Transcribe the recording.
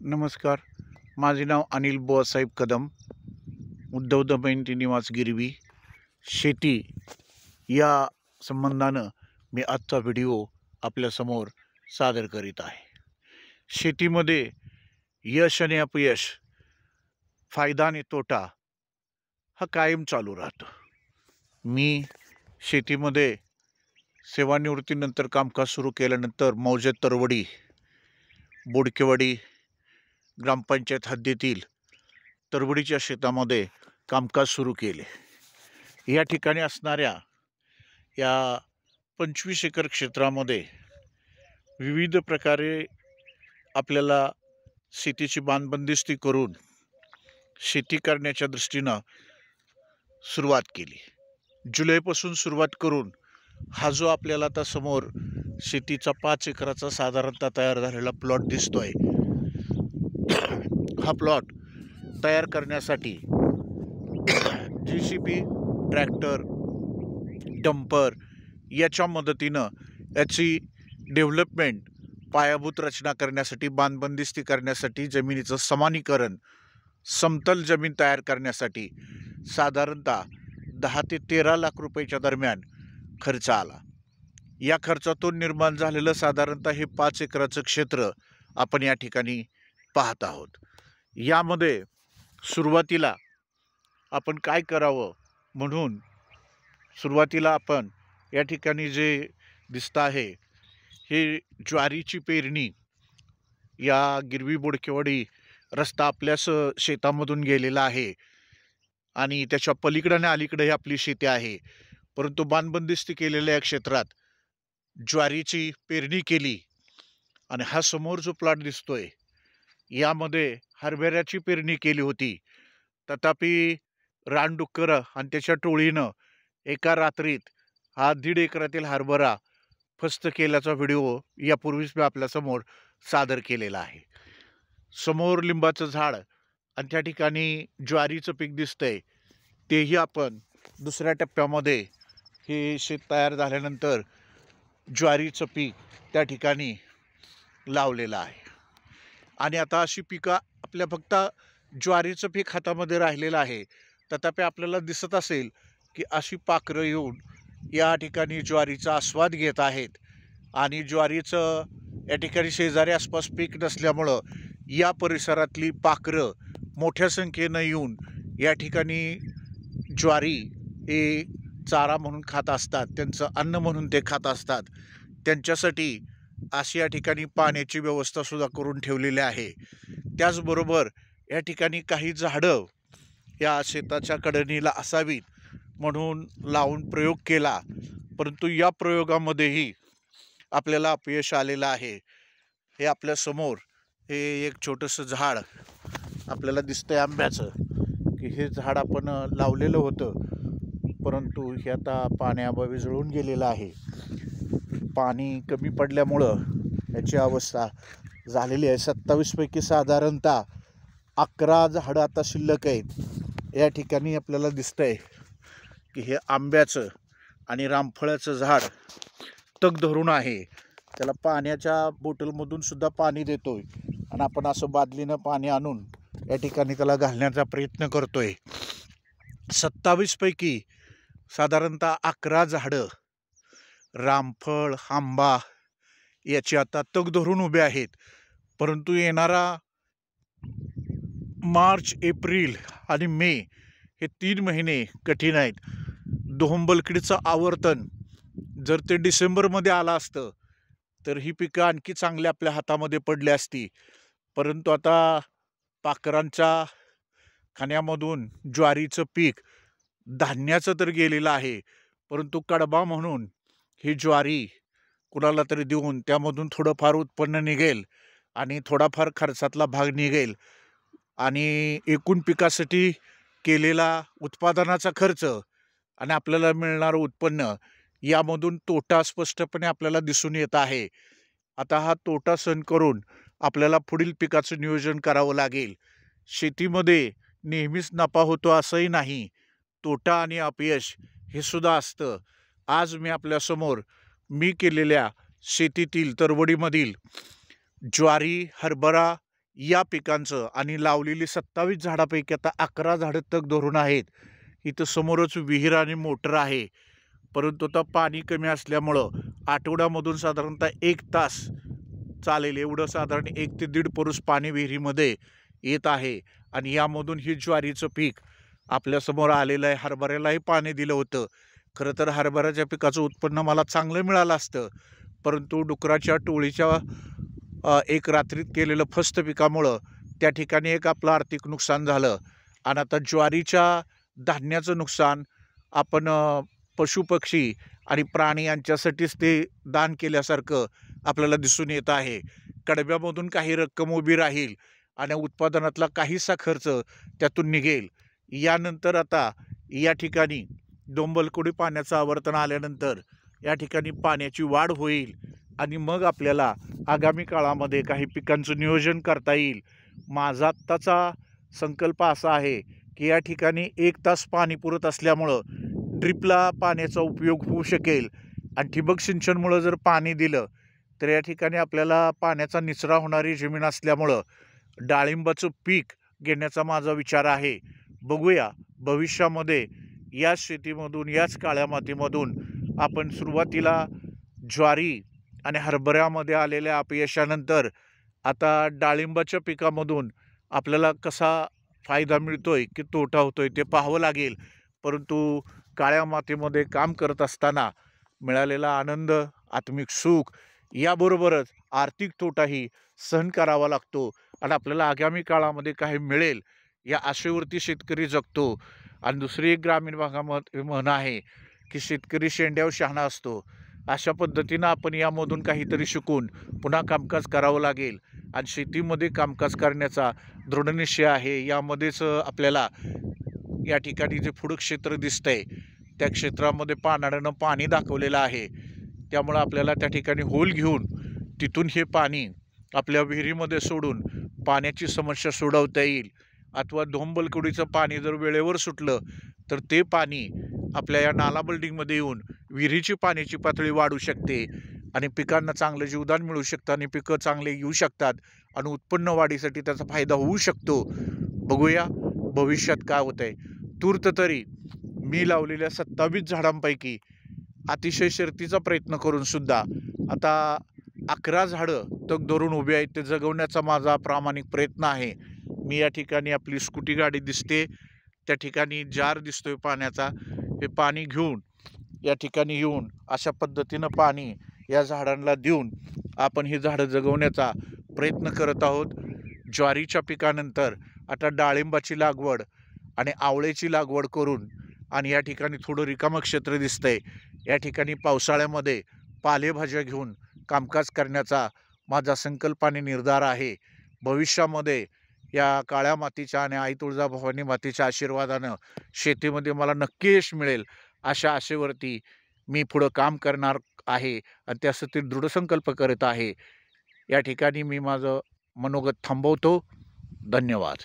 नमस्कार. माझे नाव अनिल बुवासाहेब कदम. उद्धव दमयंती निवास गिरवी शेती या संबंधानं मी आजचा व्हिडिओ आपल्यासमोर सादर करीत आहे. शेतीमध्ये यश आणि अपयश, फायदा आणि तोटा हा कायम चालू राहतो. मी शेतीमध्ये सेवानिवृत्तीनंतर कामकाज सुरू केल्यानंतर मौजे तरवडी, बोडकेवाडी ग्रामपंचायत हद्दीतील तरवडीच्या शेतामध्ये कामकाज सुरू केले. या ठिकाणी असणाऱ्या या 25 एकर क्षेत्रामध्ये विविध प्रकारे आपल्याला शेतीची बांधबंदिस्ती करून शेती करण्याच्या दृष्टीनं सुरुवात केली. जुलैपासून सुरुवात करून हा जो आपल्याला आता समोर शेतीचा 5 एकराचा साधारणतः तयार झालेला प्लॉट दिसतोय, हा प्लॉट तयार करण्यासाठी JCB, ट्रॅक्टर, डंपर याच्या मदतीनं याची डेव्हलपमेंट, पायाभूत रचना करण्यासाठी, बांधबंदिस्ती करण्यासाठी, जमिनीचं समानीकरण, समतल जमीन तयार करण्यासाठी साधारणतः 10 ते 13 लाख रुपयाच्या दरम्यान खर्च आला. या खर्चातून निर्माण झालेलं साधारणतः हे 5 एकराचं क्षेत्र आपण या ठिकाणी पाहत आहोत. यामध्ये सुरुवातीला आपण काय करावं म्हणून सुरुवातीला आपण या ठिकाणी जे दिसतं आहे हे ज्वारीची पेरणी. या गिरवी बोडकेवाडी रस्ता आपल्याच शेतामधून गेलेला आहे आणि त्याच्या पलीकडे आणि अलीकडे ही आपली शेती आहे. परंतु बांधबंदिस्ती केलेल्या या क्षेत्रात ज्वारीची पेरणी केली आणि हा समोर जो प्लॉट दिसतोय यामध्ये हरभऱ्याची पेरणी केली होती. तथापि रानडुक्कर आणि त्याच्या टोळीनं एका रात्रीत हा 1.5 एकरातील हरभरा फस्त केल्याचा व्हिडिओ यापूर्वीच मी आपल्यासमोर सादर केलेला आहे. समोर लिंबाचं झाड आणि त्या ठिकाणी ज्वारीचं पीक दिसतंय, तेही आपण दुसऱ्या टप्प्यामध्ये हे शेत तयार झाल्यानंतर ज्वारीचं पीक त्या ठिकाणी लावलेलं आहे. आणि आता अशी पिकं आपल्या फक्त ज्वारीचं पीक हातामध्ये राहिलेलं आहे. तथापि आपल्याला दिसत असेल की अशी पाखरं येऊन या ठिकाणी ज्वारीचा आस्वाद घेत आहेत आणि ज्वारीचं या ठिकाणी शेजारी आसपास पीक नसल्यामुळं या परिसरातली पाखरं मोठ्या संख्येनं येऊन या ठिकाणी ज्वारी हे चारा म्हणून खात असतात, त्यांचं अन्न म्हणून ते खात असतात. त्यांच्यासाठी अशी या ठिकाणी पाण्याची व्यवस्थासुद्धा करून ठेवलेली आहे. त्याचबरोबर या ठिकाणी काही झाडं या शेताच्या कडेनीला असावीत म्हणून लावून प्रयोग केला, परंतु या प्रयोगामध्येही आपल्याला अपयश आलेलं आहे. हे आपल्यासमोर हे एक छोटंसं झाड आपल्याला दिसतंय आंब्याचं, की हे झाड आपण लावलेलं होतं, परंतु हे आता पाण्याअभावी जळून गेलेलं आहे. पाणी कमी पडल्यामुळं याची अवस्था झालेली आहे. 27 पैकी साधारणतः 11 झाडं आता शिल्लक आहेत. या ठिकाणी आपल्याला दिसतंय की हे आंब्याचं आणि रामफळाचं झाड तग धरून आहे. त्याला पाण्याच्या बॉटलमधून सुद्धा पाणी देतोय आणि आपण असं बादलीनं पाणी आणून या ठिकाणी त्याला घालण्याचा प्रयत्न करतोय. 27 पैकी साधारणतः 11 झाडं रामफळ, आंबा याची आता तग धरून उभे आहेत. परंतु येणारा मार्च, एप्रिल आणि मे हे 3 महिने कठीण आहेत. दोहंबलकीडचं आवर्तन जर ते डिसेंबरमध्ये आलं असतं तर ही पिकं आणखी चांगली आपल्या हातामध्ये पडली असती. परंतु आता पाखरांच्या खाण्यामधून ज्वारीचं पीक धान्याचं तर गेलेलं आहे, परंतु कडबा म्हणून ही ज्वारी कुणाला तरी देऊन त्यामधून थोडंफार उत्पन्न निघेल आणि थोडाफार खर्चातला भाग निघेल आणि एकूण पिकासाठी केलेला उत्पादनाचा खर्च आणि आपल्याला मिळणारं उत्पन्न यामधून तोटा स्पष्टपणे आपल्याला दिसून येत आहे. आता हा तोटा सहन करून आपल्याला पुढील पिकाचं नियोजन करावं लागेल. शेतीमध्ये नेहमीच नफा होतो असंही नाही, तोटा आणि अपयश हे सुद्धा असतं. आज मी आपल्यासमोर मी केलेल्या शेतीतील तरवडीमधील ज्वारी, हरभरा या पिकांचं आणि लावलेली 27 झाडापैकी आता 11 झाडं तग धरून आहेत. इथं समोरच विहीर आणि मोटर आहे. परंतु आता पाणी कमी असल्यामुळं आठवड्यामधून साधारणतः 1 तास चालेल एवढं साधारण 1 ते 1.5 परूस पाणी विहिरीमध्ये येत आहे. आणि यामधून ही ज्वारीचं पीक आपल्यासमोर आलेलं आहे. हरभऱ्यालाही पाणी दिलं होतं. खरं तर हरभऱ्याच्या पिकाचं उत्पन्न मला चांगलं मिळालं असतं, परंतु डुकराच्या टोळीच्या एक रात्रीत केलेलं फस्त पिकामुळं त्या ठिकाणी एक आपलं आर्थिक नुकसान झालं. आणि आता ज्वारीच्या धान्याचं नुकसान आपण पशुपक्षी आणि प्राणी यांच्यासाठीच ते दान केल्यासारखं आपल्याला दिसून येत आहे. कडब्यामधून काही रक्कम उभी राहील आणि उत्पादनातला काहीसा खर्च त्यातून निघेल. यानंतर आता या ठिकाणी डोंबलकोडी पाण्याचं आवर्तन आल्यानंतर या ठिकाणी पाण्याची वाढ होईल आणि मग आपल्याला आगामी काळामध्ये काही पिकांचं नियोजन करता येईल. माझा आत्ताचा संकल्प असा आहे की या ठिकाणी 1 तास पाणी पुरत असल्यामुळं ड्रिपला पाण्याचा उपयोग होऊ शकेल आणि ठिबक सिंचनमुळं जर पाणी दिलं तर या ठिकाणी आपल्याला पाण्याचा निचरा होणारी जमीन असल्यामुळं डाळिंबाचं पीक घेण्याचा माझा विचार आहे. बघूया भविष्यामध्ये याच शेतीमधून याच काळ्या मातीमधून आपण सुरुवातीला ज्वारी आणि हरभऱ्यामध्ये आलेल्या अपयशानंतर आता डाळिंबाच्या पिकामधून आपल्याला कसा फायदा मिळतोय की तोटा होतोय ते पाहावं लागेल. परंतु काळ्या मातीमध्ये काम करत असताना मिळालेला आनंद, आत्मिक सुख याबरोबरच आर्थिक तोटाही सहन करावा लागतो आणि आपल्याला आगामी काळामध्ये काही मिळेल या आशेवरती शेतकरी जगतो. आणि दुसरी एक ग्रामीण भागामध्ये म्हण आहे की शेतकरी शेंड्यावर शहाणा असतो. अशा पद्धतीनं आपण यामधून काहीतरी शिकून पुन्हा कामकाज करावं लागेल आणि शेतीमध्ये कामकाज करण्याचा दृढनिश्चय आहे. यामध्येच आपल्याला या ठिकाणी जे पुढं क्षेत्र दिसतंय त्या क्षेत्रामध्ये पानाड्यानं पाणी दाखवलेलं आहे. त्यामुळं आपल्याला त्या ठिकाणी होल घेऊन तिथून हे पाणी आपल्या विहिरीमध्ये सोडून पाण्याची समस्या सोडवता येईल. अथवा डोंबलकोडीचं पाणी जर वेळेवर सुटलं तर ते पाणी आपल्या या नाला बिल्डिंगमध्ये येऊन विहिरीची पाण्याची पातळी वाढू शकते आणि पिकांना चांगलं जीवदान मिळू शकतं आणि पिकं चांगले येऊ शकतात आणि उत्पन्न वाढीसाठी त्याचा फायदा होऊ शकतो. बघूया भविष्यात काय होतंय. तूर्त तरी मी लावलेल्या 27 झाडांपैकी अतिशय शर्तीचा प्रयत्न करून सुद्धा आता 11 झाडं तग धरून उभी आहेत. ते जगवण्याचा माझा प्रामाणिक प्रयत्न आहे. मी या ठिकाणी आपली स्कूटी गाडी दिसते, त्या ठिकाणी जार दिसतोय पाण्याचा. हे पाणी घेऊन या ठिकाणी येऊन अशा पद्धतीनं पाणी या झाडांना देऊन आपण ही झाडं जगवण्याचा प्रयत्न करत आहोत. ज्वारीच्या पिकानंतर आता डाळिंबाची लागवड आणि आवळ्याची लागवड करून आणि या ठिकाणी थोडं रिकामं क्षेत्र दिसतंय. या ठिकाणी पावसाळ्यामध्ये पालेभाज्या घेऊन कामकाज करण्याचा माझा संकल्प आणि निर्धार आहे. भविष्यामध्ये या काळ्या मातीच्या आणि आई तुळजाभवानी मातेच्या आशीर्वादानं शेतीमध्ये मला नक्की यश मिळेल अशा आशेवरती मी पुढं काम करणार आहे आणि त्यासाठी दृढसंकल्प करत आहे. या ठिकाणी मी माझं मनोगत थांबवतो. धन्यवाद.